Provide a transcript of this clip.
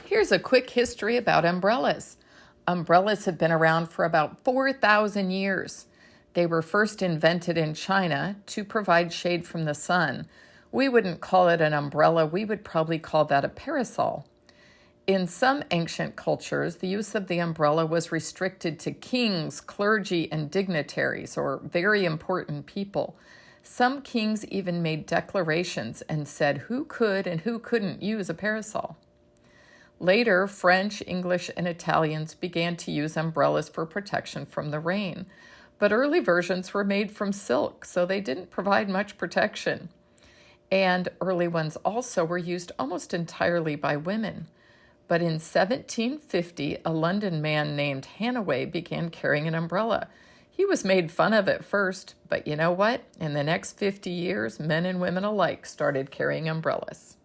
Here's a quick history about umbrellas. Umbrellas have been around for about 4,000 years. They were first invented in China to provide shade from the sun. We wouldn't call it an umbrella, we would probably call that a parasol. In some ancient cultures, the use of the umbrella was restricted to kings, clergy, and dignitaries, or very important people. Some kings even made declarations and said who could and who couldn't use a parasol. Later, French, English, and Italians began to use umbrellas for protection from the rain. But early versions were made from silk, so they didn't provide much protection. And early ones also were used almost entirely by women. But in 1750, a London man named Hannaway began carrying an umbrella. He was made fun of at first, but you know what? In the next 50 years, men and women alike started carrying umbrellas.